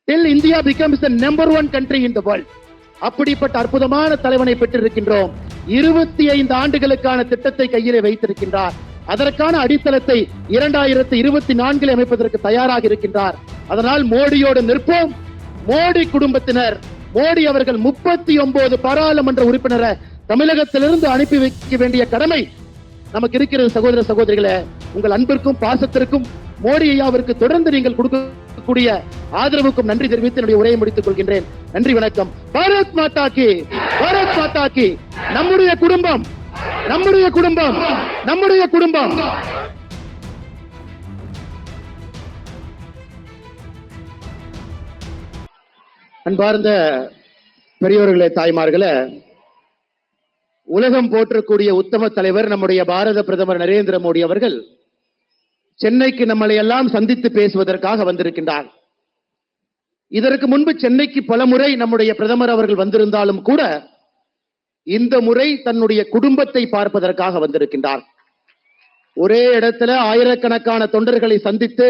till India becomes the number one country in the world. அப்படிப்பட்ட அற்புதமான தலைவனை பெற்றிருக்கின்றோம். 25 ஆண்டுகளுக்கான திட்டத்தை கையிலே வைத்திருக்கின்றார். அதற்கான அடித்தளத்தை 2024 அமைப்பதற்கு தயாராக இருக்கின்றார். அதனால் மோடியோடு நிற்போம். மோடி குடும்பத்தினர், மோடி அவர்கள் 39 பாராளுமன்ற உறுப்பினரை தமிழகத்திலிருந்து அனுப்பி வைக்க வேண்டிய கடமை நமக்கு இருக்கிறது. சகோதர சகோதரிகளே, உங்கள் அன்பிற்கும் பாசத்திற்கும் மோடி ஐயாவிற்கு தொடர்ந்து நீங்கள் கொடுக்கக்கூடிய ஆதரவுக்கும் நன்றி தெரிவித்து என்னுடைய உரையை முடித்துக் கொள்கின்றேன். நன்றி, வணக்கம். பாரத் மாதா கி, பாரத் மாதா கி. நம்முடைய குடும்பம், நம்முடைய குடும்பம், நம்முடைய குடும்பம். அன்பார்ந்த பெரியோர்களே, தாய்மார்களே, உலகம் போற்றக்கூடிய உத்தம தலைவர் நம்முடைய பாரத பிரதமர் நரேந்திர மோடி அவர்கள் சென்னைக்கு நம்மளை எல்லாம் சந்தித்து பேசுவதற்காக வந்திருக்கின்றார். இதற்கு முன்பு சென்னைக்கு பல முறை நம்முடைய பிரதமர் அவர்கள் வந்திருந்தாலும் கூட இந்த முறை தன்னுடைய குடும்பத்தை பார்ப்பதற்காக வந்திருக்கின்றார். ஒரே இடத்துல ஆயிரக்கணக்கான தொண்டர்களை சந்தித்து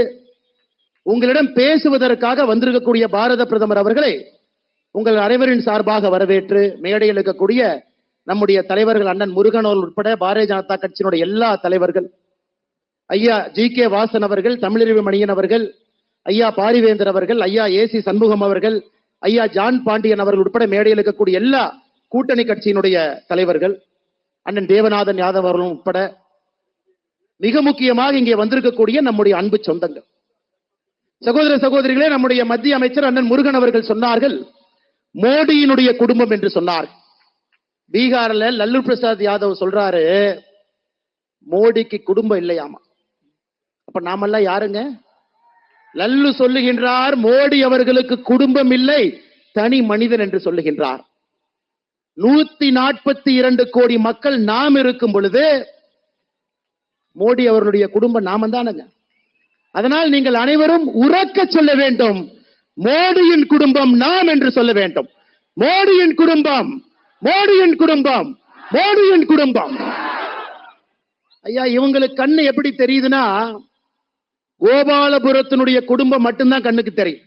உங்களிடம் பேசுவதற்காக வந்திருக்கக்கூடிய பாரத பிரதமர் அவர்களை உங்கள் அனைவரின் சார்பாக வரவேற்று மேடையில் இருக்கக்கூடிய நம்முடைய தலைவர்கள் அண்ணன் முருகன் அவர்கள் உட்பட பாரதிய ஜனதா கட்சியினுடைய எல்லா தலைவர்கள், ஐயா GK வாசன் அவர்கள், தமிழறிவு மணியன் அவர்கள், ஐயா பாரிவேந்தர் அவர்கள், ஐயா AC சண்முகம் அவர்கள், ஐயா ஜான் பாண்டியன் அவர்கள் உட்பட மேடையில் இருக்கக்கூடிய எல்லா கூட்டணி கட்சியினுடைய தலைவர்கள், அண்ணன் தேவநாதன் யாதவ் அவர்களும் உட்பட மிக முக்கியமாக இங்கே வந்திருக்கக்கூடிய நம்முடைய அன்பு சொந்தங்கள், சகோதர சகோதரிகளே, நம்முடைய மத்திய அமைச்சர் அண்ணன் முருகன் அவர்கள் சொன்னார்கள் மோடியினுடைய குடும்பம் என்று சொன்னார். பீகார்ல லல்லு பிரசாத் யாதவ் சொல்றாரு மோடிக்கு குடும்பம் இல்லையாமா. அப்ப நாமெல்லாம் யாருங்க? லல்லு சொல்லுகின்றார் மோடி அவர்களுக்கு குடும்பம் இல்லை, தனி மனிதன் என்று சொல்லுகின்றார். 142 கோடி மக்கள் நாம் இருக்கும் பொழுது மோடி அவர்களுடைய குடும்பம் நாம தானுங்க. அதனால் நீங்கள் அனைவரும் உறக்க சொல்ல வேண்டும், மோடியின் குடும்பம் நாம் என்று சொல்ல வேண்டும். மோடியின் குடும்பம், மோடியின் குடும்பம், மோடியின் குடும்பம். ஐயா, இவங்களுக்கு கண்ணு எப்படி தெரியுதுன்னா கோபாலபுரத்தினுடைய குடும்பம் மட்டும்தான் கண்ணுக்கு தெரியும்.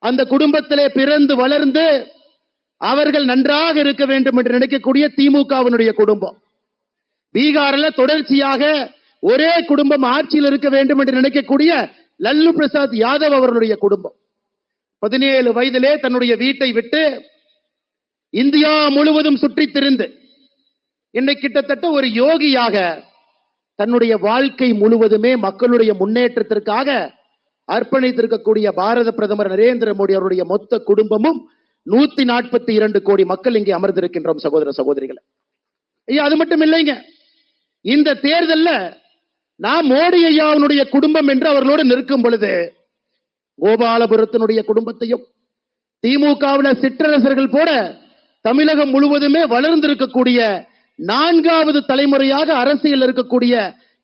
அந்த குடும்பத்திலே பிறந்து வளர்ந்து அவர்கள் நன்றாக இருக்க வேண்டும் என்று நினைக்கக்கூடிய திமுகவினுடைய குடும்பம். பீகார்ல தொடர்ச்சியாக ஒரே குடும்பம் ஆட்சியில் இருக்க வேண்டும் என்று நினைக்கக்கூடிய லல்லு பிரசாத் யாதவ் அவர்களுடைய குடும்பம் 17 வயதிலே தன்னுடைய வீட்டை விட்டு இந்தியா முழுவதும் சுற்றி திரிந்து இன்னைக்கு கிட்டத்தட்ட ஒரு யோகியாக தன்னுடைய வாழ்க்கை முழுவதுமே மக்களுடைய முன்னேற்றத்திற்காக அர்ப்பணித்திருக்கக்கூடிய பாரத பிரதமர் நரேந்திர மோடி அவருடைய மொத்த குடும்பமும் 142 கோடி மக்கள் இங்கே அமர்ந்திருக்கின்றோம். சகோதர சகோதரிகளை, ஐயா, அது மட்டும் இல்லைங்க, இந்த தேர்தல்ல நாம் மோடி ஐயாவுடைய குடும்பம் என்று அவர்களோடு நிற்கும் பொழுது கோபாலபுரத்தினுடைய குடும்பத்தையும் திமுகவில் சிற்றரசர்கள் போல தமிழகம் முழுவதுமே வளர்ந்திருக்கக்கூடிய 4வது தலைமுறையாக அரசியல் இருக்கக்கூடிய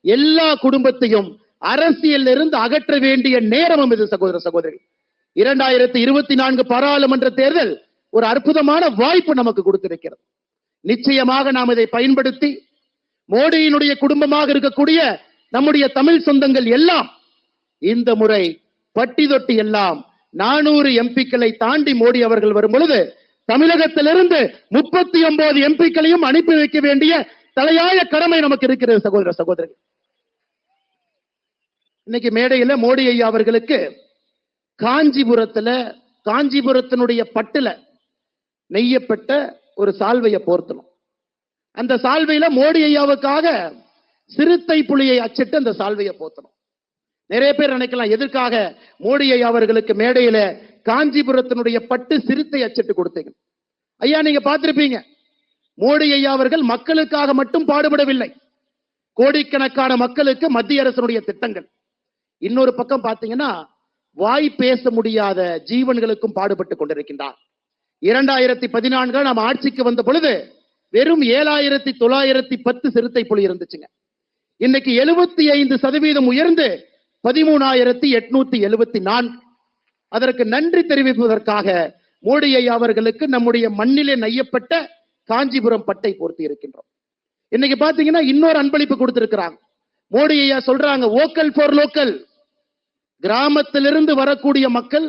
எல்லா குடும்பத்தையும் அரசியல் இருந்து அகற்ற வேண்டிய நேரமும் இது. சகோதர சகோதரி, 2024 பாராளுமன்ற தேர்தல் ஒரு அற்புதமான வாய்ப்பு நமக்கு கொடுத்திருக்கிறது. நிச்சயமாக நாம் இதை பயன்படுத்தி மோடியினுடைய குடும்பமாக இருக்கக்கூடிய நம்முடைய தமிழ் சொந்தங்கள் எல்லாம் இந்த முறை பட்டி தொட்டி எல்லாம் 400 எம்பிக்களை தாண்டி மோடி அவர்கள் வரும் பொழுது தமிழகத்திலிருந்து 39 எம்பிக்களையும் அனுப்பி வைக்க வேண்டிய தலையாய கடமை நமக்கு இருக்கிறது. சகோதர சகோதரி, இன்னைக்கு மேடையில மோடி ஐயா அவர்களுக்கு காஞ்சிபுரத்தினுடைய பட்டுல நெய்யப்பட்ட ஒரு சால்வையை போர்த்தணும். அந்த சால்வையில மோடி ஐயாவுக்காக சிறுத்தை புலியை அச்சிட்டு அந்த சால்வையை போர்த்தணும். நிறைய பேர் நினைக்கலாம் எதற்காக மோடி ஐயா அவர்களுக்கு மேடையில காஞ்சிபுரத்தினுடைய பட்டு சிறுத்தை அச்சிட்டு கொடுத்தீங்க. ஐயா, நீங்க பார்த்திருப்பீங்க, மோடி ஐயா அவர்கள் மக்களுக்காக மட்டும் பாடுபடவில்லை, கோடிக்கணக்கான மக்களுக்கு மத்திய அரசினுடைய திட்டங்கள். இன்னொரு பக்கம் பார்த்தீங்கன்னா வாய் பேச முடியாத ஜீவன்களுக்கும் பாடுபட்டு கொண்டிருக்கின்றார். 2014 நாம் ஆட்சிக்கு வந்த பொழுது வெறும் 7910 சிறுத்தை புலி இருந்துச்சுங்க. இன்னைக்கு 75% உயர்ந்து 13,874. அதற்கு நன்றி தெரிவிப்பதற்காக மோடி ஐயா அவர்களுக்கு நம்முடைய மண்ணிலே நெய்யப்பட்ட காஞ்சிபுரம் பட்டை போர்த்தி இருக்கின்றோம். இன்னைக்கு பாத்தீங்கன்னா இன்னொரு அன்பளிப்பு கொடுத்திருக்கிறாங்க. மோடி ஐயா சொல்றாங்க வோக்கல் ஃபார் லோக்கல். கிராமத்திலிருந்து வரக்கூடிய மக்கள்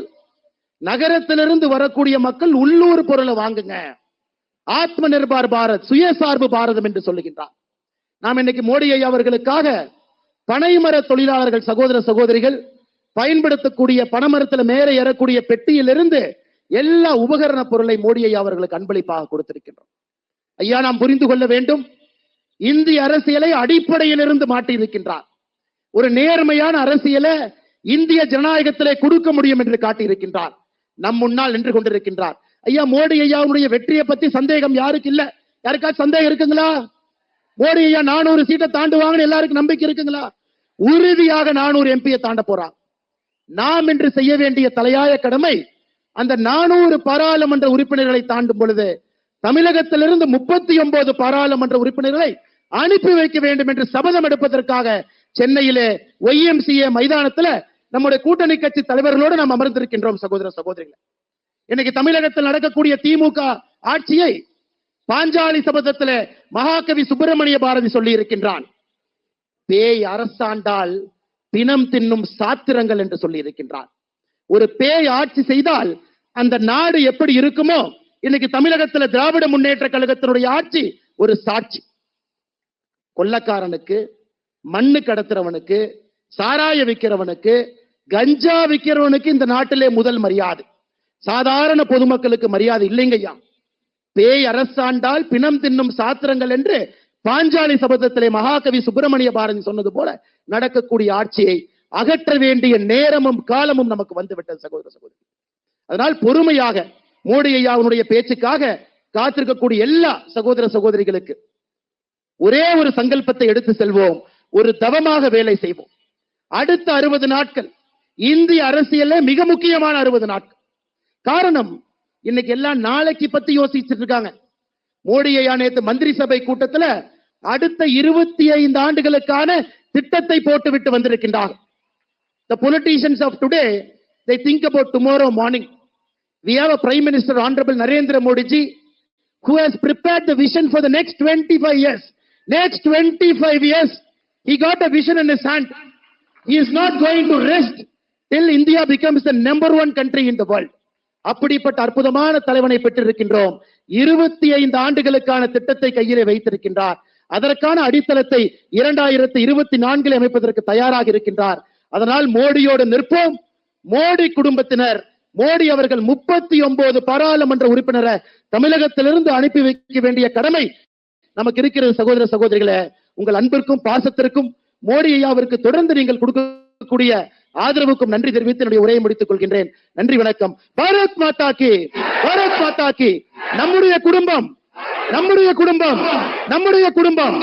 நகரத்திலிருந்து வரக்கூடிய மக்கள் உள்ளூர் பொருளை வாங்குங்க, ஆத்ம நிர்பார் பாரத், சுயசார்பு பாரதம் என்று சொல்லுகின்றார். நாம் இன்னைக்கு மோடி ஐயா அவர்களுக்காக பனைமர தொழிலாளர்கள் சகோதர சகோதரிகள் பயன்படுத்தக்கூடிய பனைமரத்தில் மேலே ஏறக்கூடிய பெட்டியிலிருந்து எல்லா உபகரண பொருளை மோடி ஐயா அவர்களுக்கு அன்பளிப்பாக கொடுத்திருக்கின்றோம். ஐயா, நாம் புரிந்து கொள்ள வேண்டும், இந்திய அரசியலை அடிப்படையிலிருந்து மாற்றி இருக்கின்றார். ஒரு நேர்மையான அரசியலை இந்திய ஜனநாயகத்திலே கொடுக்க முடியும் என்று காட்டியிருக்கின்றார். நம் முன்னால் நின்று கொண்டிருக்கின்றார். ஐயா, மோடி ஐயாவுடைய வெற்றியை பத்தி சந்தேகம் யாருக்கு இல்ல? யாருக்காச்சும் சந்தேகம் இருக்குங்களா? மோடி ஐயா 400 சீட்டை தாண்டுவாங்கன்னு எல்லாருக்கும் நம்பிக்கை இருக்குங்களா? உறுதியாக 400 எம்பியை தாண்ட போறார். நாம் இன்று செய்ய வேண்டிய தலையாய கடமை, அந்த 400 பாராளுமன்ற உறுப்பினர்களை தாண்டும் பொழுது தமிழகத்திலிருந்து 39 பாராளுமன்ற உறுப்பினர்களை அனுப்பி வைக்க வேண்டும் என்று சபதம் எடுப்பதற்காக சென்னையிலே YMCA மைதானத்தில் நம்முடைய கூட்டணி கட்சி தலைவர்களோடு நாம் அமர்ந்திருக்கின்றோம். சகோதர சகோதரிகள், இன்னைக்கு தமிழகத்தில் நடக்கக்கூடிய திமுக ஆட்சியை பாஞ்சாலி சபதத்திலே மகாகவி சுப்பிரமணிய பாரதி சொல்லி இருக்கின்றான். பேய் அரசாண்டால் பிணம் தின்னும் சாத்திரங்கள் என்று சொல்லி இருக்கின்றான். ஒரு பேய் ஆட்சி செய்தால் அந்த நாடு எப்படி இருக்குமோ, இன்னைக்கு தமிழகத்தில் திராவிட முன்னேற்ற கழகத்தினுடைய ஆட்சி ஒரு சாட்சி. கொள்ளக்காரனுக்கு, மண்ணு கடத்துறவனுக்கு, சாராய விற்கிறவனுக்கு, கஞ்சா விற்கிறவனுக்கு இந்த நாட்டிலே முதல் மரியாதை. சாதாரண பொதுமக்களுக்கு மரியாதை இல்லைங்கய்யா. பேய் அரசாண்டால் பிணம் தின்னும் சாத்திரங்கள் என்று பாஞ்சாலி சபதத்திலே மகாகவி சுப்பிரமணிய பாரதி சொன்னது போல நடக்கக்கூடிய ஆட்சியை அகற்ற வேண்டிய நேரமும் காலமும் நமக்கு வந்துவிட்டது சகோதர சகோதரி. அதனால் பொறுமையாக மோடி ஐயாவுடைய பேச்சுக்காக காத்திருக்கக்கூடிய எல்லா சகோதர சகோதரிகளுக்கு ஒரே ஒரு சங்கல்பத்தை எடுத்து செல்வோம், ஒரு தவமாக வேலை செய்வோம். அடுத்த 60 நாட்கள் இந்திய அரசியல்ல மிக முக்கியமான 60 நாட்கள். காரணம், இன்னைக்கு எல்லாம் நாளைக்கு பத்தி யோசிச்சுட்டு இருக்காங்க. மோடி ஐயா நேற்று மந்திரி சபை கூட்டத்தில் அடுத்த 25 ஆண்டுகளுக்கான திட்டத்தை போட்டுவிட்டு வந்திருக்கின்றார். The politicians of today, they think about tomorrow morning. We have a Prime Minister, Honorable Narendra Modi ji, who has prepared the vision for the next 25 years. Next 25 years, he got a vision in his hand. He is not going to rest till India becomes the #1 country in the world. அப்படிப்பட்ட அற்புதமான தலைவனை பெற்றிருக்கின்றோம். 25 ஆண்டுகளுக்கான திட்டத்தை கையிலே வைத்திருக்கின்றார். அதற்கான அடித்தளத்தை 2024 அமைப்பதற்கு தயாராக இருக்கின்றார். அதனால் மோடியோடு நிற்போம். மோடி குடும்பத்தினர், மோடி அவர்கள் 39 பாராளுமன்ற உறுப்பினரை தமிழகத்திலிருந்து அனுப்பி வைக்க வேண்டிய கடமை நமக்கு இருக்கிறது. சகோதர சகோதரிகளே, உங்கள் அன்பிற்கும் பாசத்திற்கும் மோடி ஐயாவிற்கு தொடர்ந்து நீங்கள் கொடுக்கக்கூடிய ஆதரவுக்கும் நன்றி தெரிவித்து என்னுடைய உரையை முடித்துக் கொள்கின்றேன். நன்றி, வணக்கம். பாரத் மாதா கி, பாரத் மாதா கி. நம்முடைய குடும்பம், நம்முடைய குடும்பம், நம்முடைய குடும்பம்.